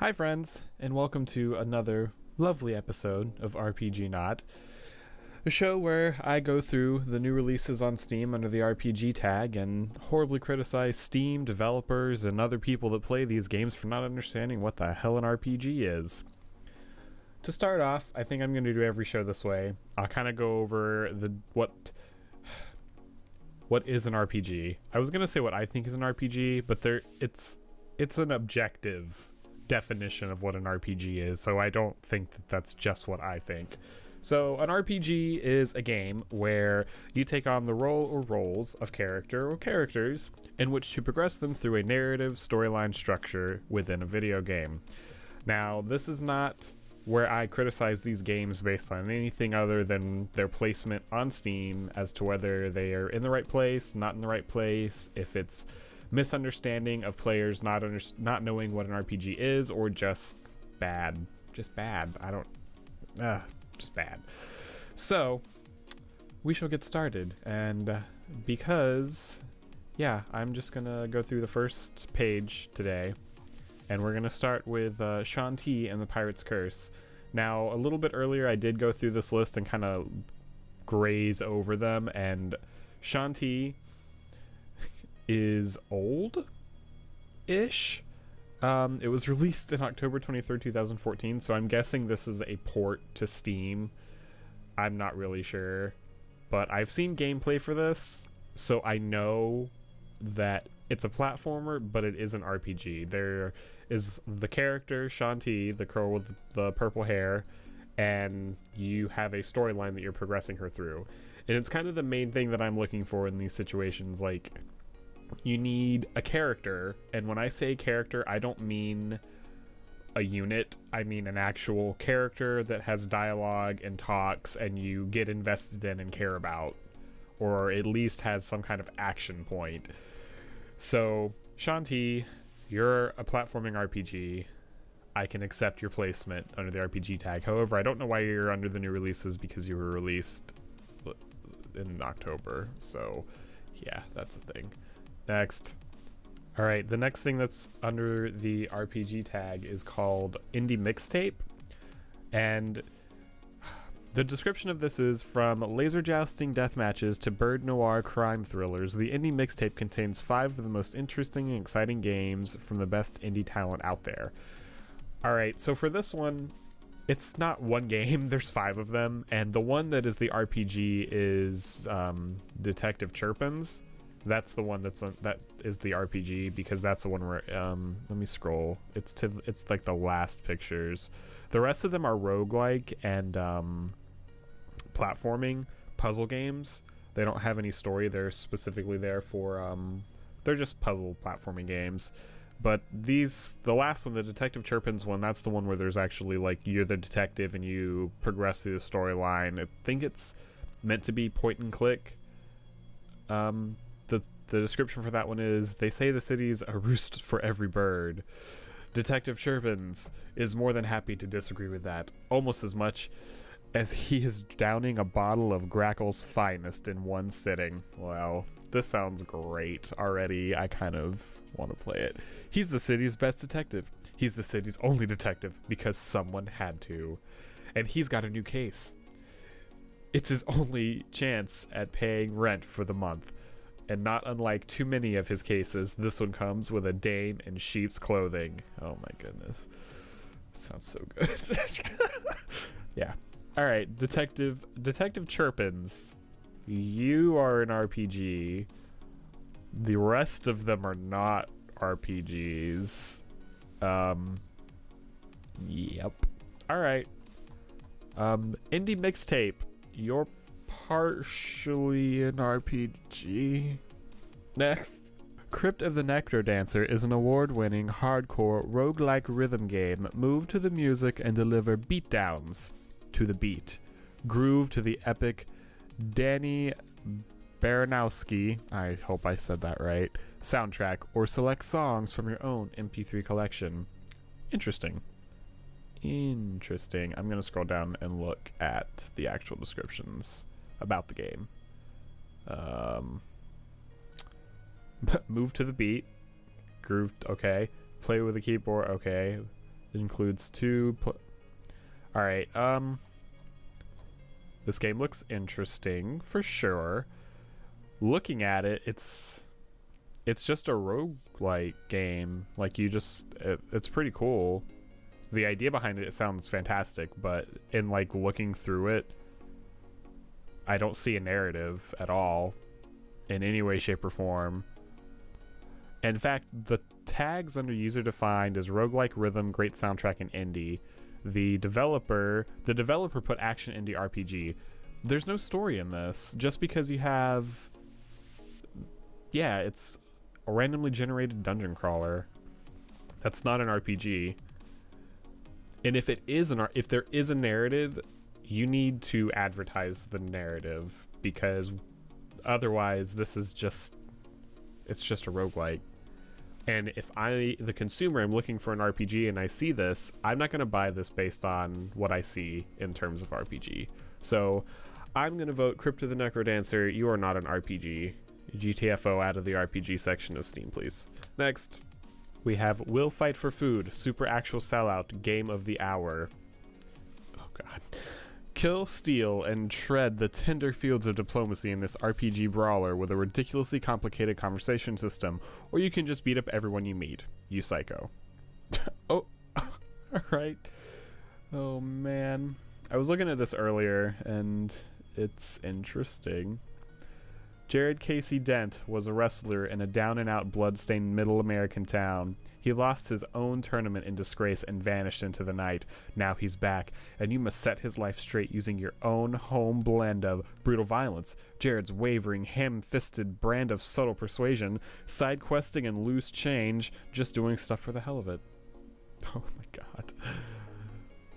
Hi friends, and welcome to another lovely episode of RPG Not, a show where I go through the new releases on Steam under the RPG tag and horribly criticize Steam developers and other people that play these games for not understanding what the hell an RPG is. To start off, I think I'm going to do every show this way. I'll kind of go over what is an RPG. I was going to say what I think is an RPG, but it's an objective definition of what an RPG is, so I don't think that that's just what I think. So an RPG is a game where you take on the role or roles of character or characters in which to progress them through a narrative storyline structure within a video game. Now, this is not where I criticize these games based on anything other than their placement on Steam as to whether they are in the right place, not in the right place, if it's misunderstanding of players not knowing what an RPG is, or just bad. Just bad. Just bad. So, we shall get started. And because, I'm just gonna go through the first page today. And we're gonna start with Shaun T and the Pirate's Curse. Now, a little bit earlier, I did go through this list and kind of graze over them. And Shaun T is old-ish. It was released in October 23rd, 2014, so I'm guessing this is a port to Steam. I'm not really sure, but I've seen gameplay for this, so I know that it's a platformer, but it is an RPG. There is the character, Shaun T, the girl with the purple hair, and you have a storyline that you're progressing her through. And it's kind of the main thing that I'm looking for in these situations, like, you need a character, and when I say character, I don't mean a unit, I mean an actual character that has dialogue and talks and you get invested in and care about, or at least has some kind of action point. So, Shaun T, you're a platforming RPG. I can accept your placement under the RPG tag. However, I don't know why you're under the new releases, because you were released in October, so yeah, that's a thing. Next. Alright, the next thing that's under the RPG tag is called Indie Mixtape. And the description of this is, from laser jousting death matches to bird noir crime thrillers, the Indie Mixtape contains 5 of the most interesting and exciting games from the best indie talent out there. Alright, so for this one, it's not one game, there's 5 of them, and the one that is the RPG is Detective Chirpin's. That's the one that is the RPG, because that's the one where let me scroll. It's like the last pictures. The rest of them are roguelike and platforming puzzle games. They don't have any story. They're specifically there for they're just puzzle platforming games. But the last one, the Detective Chirpin's one, that's the one where there's actually, like, you're the detective and you progress through the storyline. I think it's meant to be point and click. The description for that one is, they say the city's a roost for every bird. Detective Chirpin's is more than happy to disagree with that, almost as much as he is downing a bottle of Grackle's finest in one sitting. Well, this sounds great already. I kind of want to play it. He's the city's best detective. He's the city's only detective because someone had to. And he's got a new case. It's his only chance at paying rent for the month. And not unlike too many of his cases, this one comes with a dame in sheep's clothing. Oh my goodness. Sounds so good. Yeah. Alright, Detective Chirpin's. You are an RPG. The rest of them are not RPGs. Yep. Alright. Indie Mixtape. You're partially an RPG. Next. Crypt of the Necrodancer is an award-winning hardcore roguelike rhythm game. Move to the music and deliver beatdowns to the beat. Groove to the epic Danny Baranowski, I hope I said that right, soundtrack, or select songs from your own MP3 collection. Interesting. I'm going to scroll down and look at the actual descriptions about the game. Move to the beat. Groove, okay. Play with the keyboard, okay. It includes all right. This game looks interesting for sure. Looking at it, it's just a roguelike game. Like it's pretty cool. The idea behind it sounds fantastic, but in like looking through it, I don't see a narrative at all in any way, shape, or form. In fact, the tags under user defined is roguelike rhythm, great soundtrack, and indie. The developer put action indie RPG. There's no story in this. Just because you have, yeah, it's a randomly generated dungeon crawler. That's not an RPG. And if there is a narrative, you need to advertise the narrative, because otherwise it's just a roguelike. And if I, the consumer, am looking for an RPG and I see this, I'm not going to buy this based on what I see in terms of RPG. So I'm going to vote Crypt of the Necrodancer. You are not an RPG. GTFO out of the RPG section of Steam, please. Next, we have Will Fight for Food, Super Actual Sellout, Game of the Hour. Oh god. Kill, steal, and tread the tender fields of diplomacy in this RPG brawler with a ridiculously complicated conversation system, or you can just beat up everyone you meet. You psycho. Oh, alright. Oh man. I was looking at this earlier, and it's interesting. Jared Casey Dent was a wrestler in a down-and-out blood-stained middle American town. He lost his own tournament in disgrace and vanished into the night. Now he's back, and you must set his life straight using your own home blend of brutal violence, Jared's wavering, ham-fisted brand of subtle persuasion, side-questing and loose change, just doing stuff for the hell of it. Oh my god.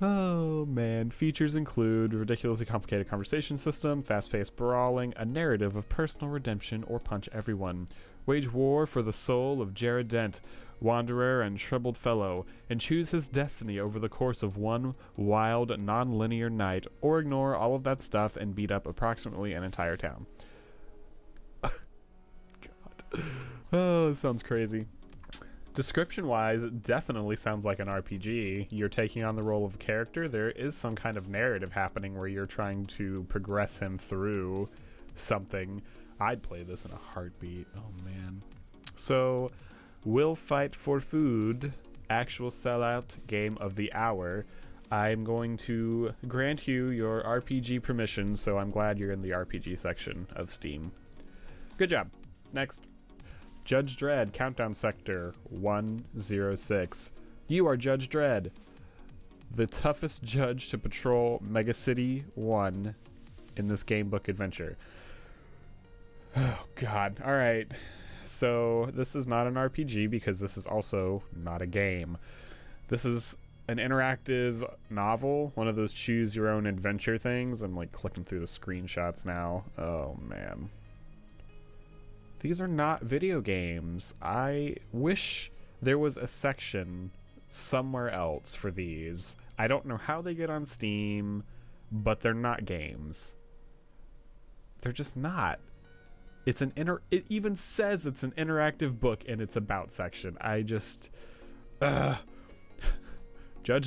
Oh man, features include ridiculously complicated conversation system, fast-paced brawling, a narrative of personal redemption or punch everyone. Wage war for the soul of Jared Dent, wanderer and troubled fellow, and choose his destiny over the course of one wild, non-linear night, or ignore all of that stuff and beat up approximately an entire town. God. Oh, this sounds crazy. Description-wise, it definitely sounds like an RPG. You're taking on the role of a character. There is some kind of narrative happening where you're trying to progress him through something. I'd play this in a heartbeat. Oh, man. So, Will Fight for Food, Actual Sellout, Game of the Hour. I'm going to grant you your RPG permission, so I'm glad you're in the RPG section of Steam. Good job. Next. Judge Dredd, Countdown Sector 106. You are Judge Dredd, the toughest judge to patrol Megacity 1 in this gamebook adventure. Oh, God. All right. So this is not an RPG because this is also not a game. This is an interactive novel, one of those choose your own adventure things. I'm like clicking through the screenshots now. Oh, man. These are not video games. I wish there was a section somewhere else for these. I don't know how they get on Steam, but they're not games. They're just not. It's it even says it's an interactive book in its about section. I just Judge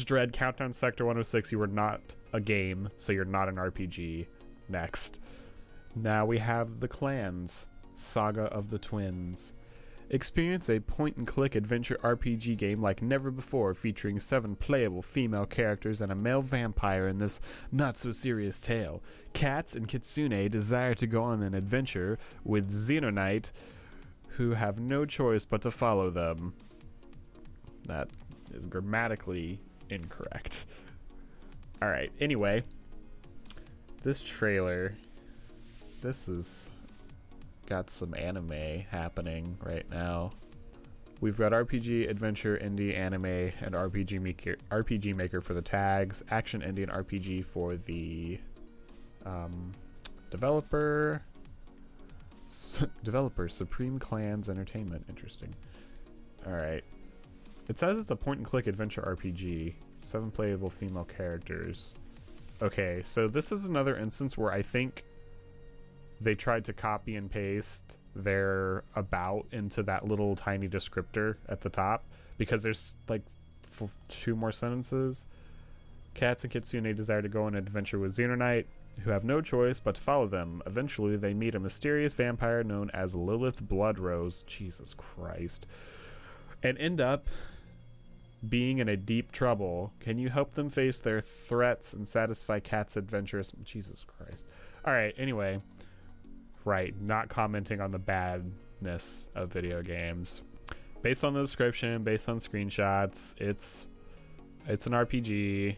Dredd, Countdown Sector 106, you are not a game, so you're not an RPG. Next. Now we have The Clans. Saga of the Twins. Experience a point-and-click adventure RPG game like never before, featuring 7 playable female characters and a male vampire in this not-so-serious tale. Cats and Kitsune desire to go on an adventure with Xenonite, who have no choice but to follow them. That is grammatically incorrect. Alright, anyway. This trailer... This is... got some anime happening right now. We've got RPG, adventure, indie, anime, and RPG Maker for the tags, action, indie, and RPG for the developer, Supreme Clans Entertainment. Interesting. Alright. It says it's a point-and-click adventure RPG. 7 playable female characters. Okay, so this is another instance where I think they tried to copy and paste their about into that little tiny descriptor at the top, because there's like 2 more sentences. Cats and Kitsune desire to go on an adventure with Xenonite, who have no choice but to follow them. Eventually, they meet a mysterious vampire known as Lilith Bloodrose. Jesus Christ. And end up being in a deep trouble. Can you help them face their threats and satisfy Cat's adventurous... Jesus Christ. Alright, anyway. Right, not commenting on the badness of video games. Based on the description, based on screenshots, it's an RPG.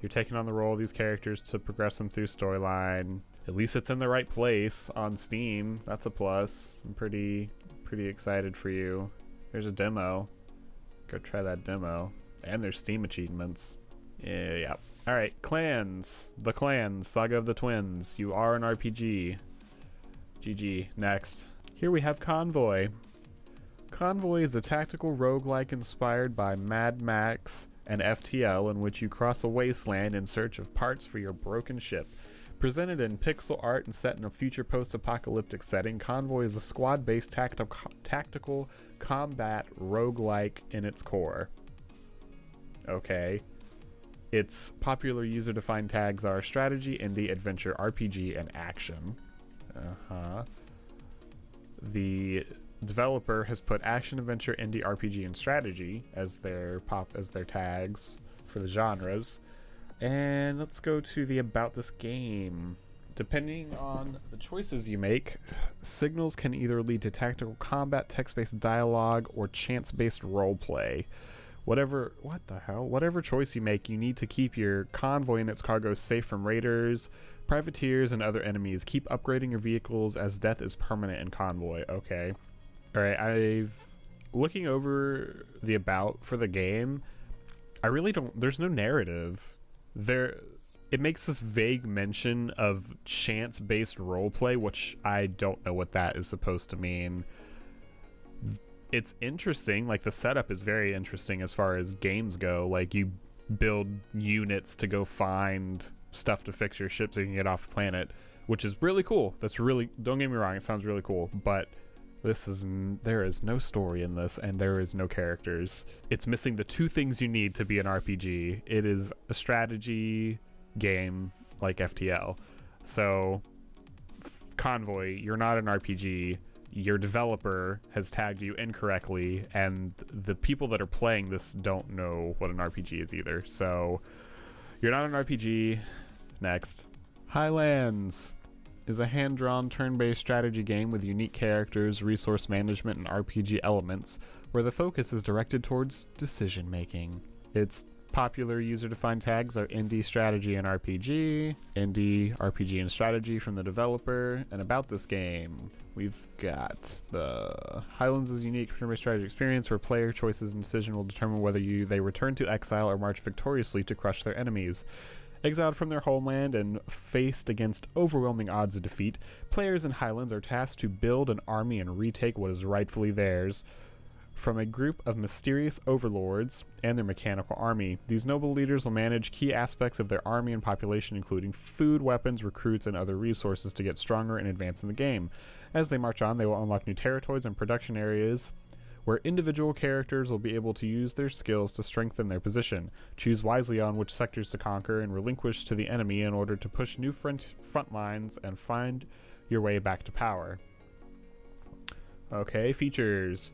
You're taking on the role of these characters to progress them through storyline. At least it's in the right place on Steam. That's a plus. I'm pretty excited for you. There's a demo. Go try that demo. And there's Steam achievements. Yeah. Alright, clans. The clans. Saga of the Twins. You are an RPG. GG. Next. Here we have Convoy. Convoy is a tactical roguelike inspired by Mad Max and FTL, in which you cross a wasteland in search of parts for your broken ship. Presented in pixel art and set in a future post-apocalyptic setting, Convoy is a squad-based tactical combat roguelike in its core. Okay. Its popular user-defined tags are strategy, indie, adventure, RPG, and action. The developer has put action, adventure, indie, RPG, and strategy as their tags for the genres. And let's go to the about this game. Depending on the choices you make, signals can either lead to tactical combat, text-based dialogue, or chance-based roleplay. Whatever choice you make, you need to keep your convoy and its cargo safe from raiders, privateers, and other enemies. Keep upgrading your vehicles as death is permanent in Convoy. Okay. Alright, looking over the about for the game, there's no narrative. It makes this vague mention of chance-based roleplay, which I don't know what that is supposed to mean. It's interesting, like the setup is very interesting as far as games go. Like you build units to go find stuff to fix your ship so you can get off the planet, which is really cool. Don't get me wrong, it sounds really cool, but there is no story in this, and there is no characters. It's missing the 2 things you need to be an RPG. It is a strategy game like FTL. So Convoy, you're not an RPG. Your developer has tagged you incorrectly, and the people that are playing this don't know what an RPG is either. So you're not an RPG. Next. Highlands is a hand-drawn turn-based strategy game with unique characters, resource management, and RPG elements, where the focus is directed towards decision-making. Its popular user-defined tags are indie, strategy, and RPG. Indie, RPG, and strategy from the developer. And about this game, we've got the Highlands is a unique turn-based strategy experience where player choices and decision will determine whether they return to exile or march victoriously to crush their enemies. Exiled from their homeland and faced against overwhelming odds of defeat, players in Highlands are tasked to build an army and retake what is rightfully theirs from a group of mysterious overlords and their mechanical army. These noble leaders will manage key aspects of their army and population, including food, weapons, recruits, and other resources to get stronger and advance in the game. As they march on, they will unlock new territories and production areas where individual characters will be able to use their skills to strengthen their position. Choose wisely on which sectors to conquer and relinquish to the enemy in order to push new front lines and find your way back to power. Okay, features.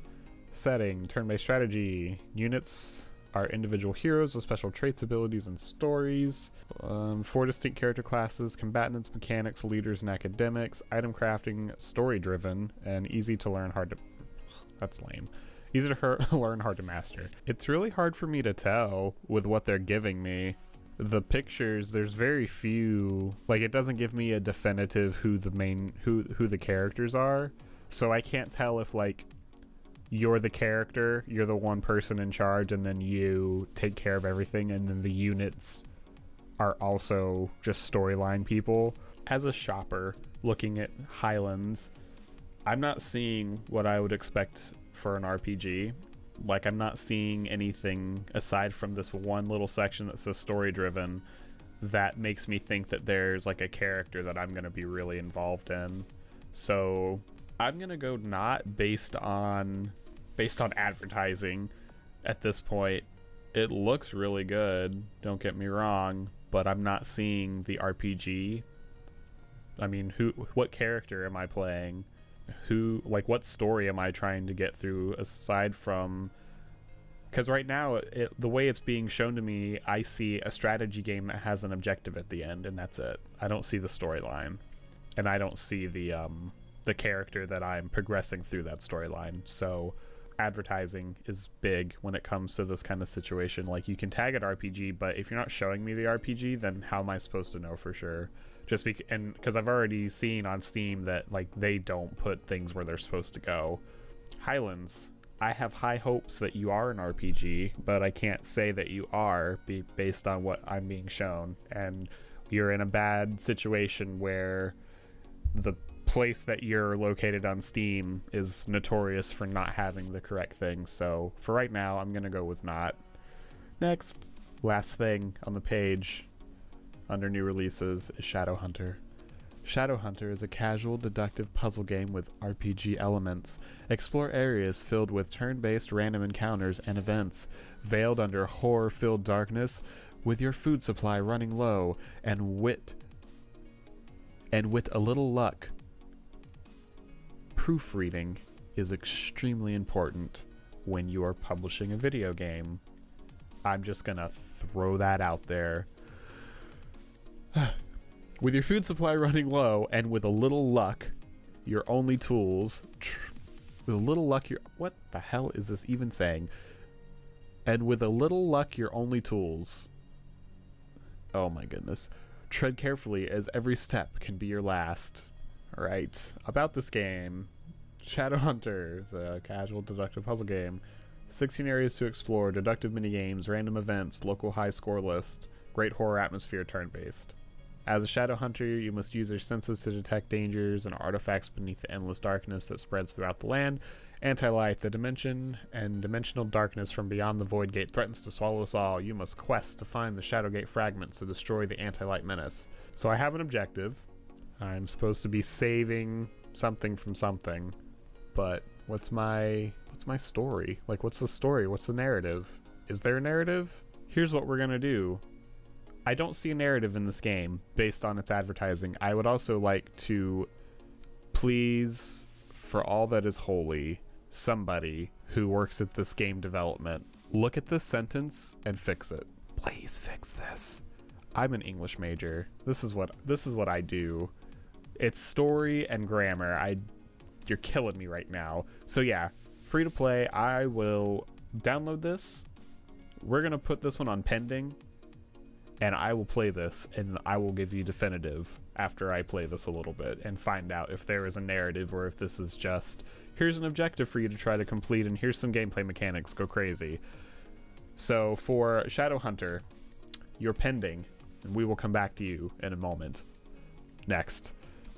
Setting, turn-based strategy. Units are individual heroes with special traits, abilities, and stories. 4 distinct character classes, combatants, mechanics, leaders, and academics. Item crafting, story-driven, and easy to learn, that's lame. Easy to learn, hard to master. It's really hard for me to tell with what they're giving me. The pictures, there's very few, like it doesn't give me a definitive who the characters are. So I can't tell if like you're the character, you're the one person in charge, and then you take care of everything, and then the units are also just storyline people. As a shopper looking at Highlands, I'm not seeing what I would expect for an RPG. Like, I'm not seeing anything aside from this one little section that says story driven that makes me think that there's like a character that I'm going to be really involved in. So I'm going to go not based on advertising at this point. It looks really good, don't get me wrong, but I'm not seeing the RPG. I mean, what character am I playing? What story am I trying to get through aside from... Because right now, the way it's being shown to me, I see a strategy game that has an objective at the end, and that's it. I don't see the storyline, and I don't see the character that I'm progressing through that storyline. So advertising is big when it comes to this kind of situation. Like, you can tag it RPG, but if you're not showing me the RPG, then how am I supposed to know for sure? Because I've already seen on Steam that like they don't put things where they're supposed to go. Highlands, I have high hopes that you are an RPG, but I can't say that you are based on what I'm being shown. And you're in a bad situation where the place that you're located on Steam is notorious for not having the correct thing. So for right now, I'm gonna go with not. Next, last thing on the page under new releases is Shadowhunter. Shadowhunter is a casual deductive puzzle game with RPG elements. Explore areas filled with turn-based random encounters and events, veiled under horror-filled darkness, with your food supply running low, and with a little luck. Proofreading is extremely important when you are publishing a video game. I'm just gonna throw that out there. With your food supply running low, and with a little luck, your only tools... with a little luck, what the hell is this even saying? And with a little luck, your only tools... Oh my goodness. Tread carefully, as every step can be your last. Alright, about this game. Shadowhunter is a casual deductive puzzle game. 16 areas to explore, deductive minigames, random events, local high score list, great horror atmosphere, turn-based. As a Shadowhunter, you must use your senses to detect dangers and artifacts beneath the endless darkness that spreads throughout the land. Anti-light, the dimension and dimensional darkness from beyond the Void Gate threatens to swallow us all. You must quest to find the Shadowgate fragments to destroy the anti-light menace. So I have an objective. I'm supposed to be saving something from something, but what's my story? Like, what's the story? What's the narrative? Is there a narrative? Here's what we're gonna do. I don't see a narrative in this game based on its advertising. I would also like to please, for all that is holy, somebody who works at this game development, look at this sentence and fix it. Please fix this. I'm an English major. This is what I do. It's story and grammar. You're killing me right now. So yeah, free to play. I will download this. We're gonna put this one on pending, and I will play this, and I will give you definitive after I play this a little bit and find out if there is a narrative or if this is just, here's an objective for you to try to complete and here's some gameplay mechanics, go crazy. So for Shadowhunter, you're pending, and we will come back to you in a moment. Next.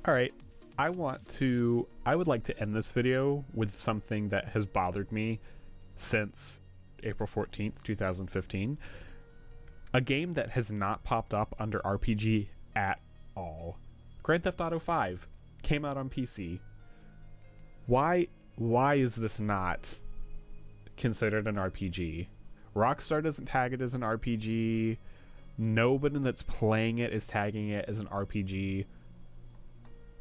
Alright, I would like to end this video with something that has bothered me since April 14th, 2015. A game that has not popped up under RPG at all. Grand Theft Auto 5 came out on PC. Why is this not considered an RPG? Rockstar doesn't tag it as an RPG. Nobody that's playing it is tagging it as an RPG.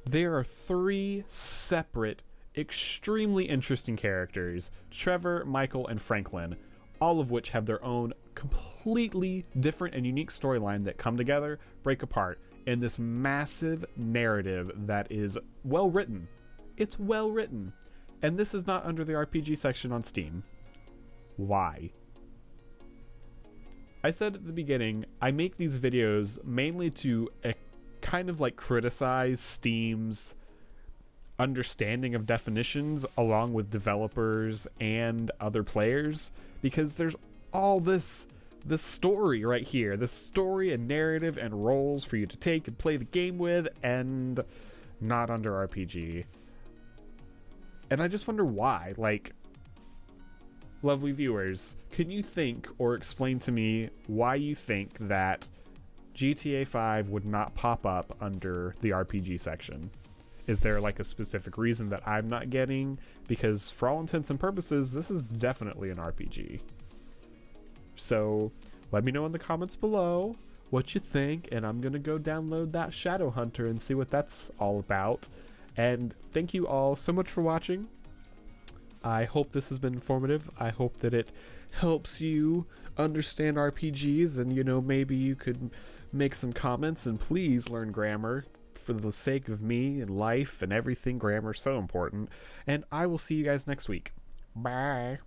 There are 3 separate, extremely interesting characters, Trevor, Michael, and Franklin, all of which have their own completely different and unique storyline that come together, break apart, in this massive narrative that is well written. It's well written. And this is not under the RPG section on Steam. Why? I said at the beginning, I make these videos mainly to kind of like criticize Steam's understanding of definitions along with developers and other players, because there's all this story right here, this story and narrative and roles for you to take and play the game with, and not under RPG. And I just wonder why. Like, lovely viewers, can you think or explain to me why you think that GTA 5 would not pop up under the RPG section? Is there like a specific reason that I'm not getting? Because for all intents and purposes, this is definitely an RPG. So let me know in the comments below what you think, and I'm gonna go download that Shadowhunter and see what that's all about. And thank you all so much for watching. I hope this has been informative. I hope that it helps you understand RPGs, and maybe you could make some comments, and please learn grammar for the sake of me and life and everything. Grammar is so important. And I will see you guys next week. Bye.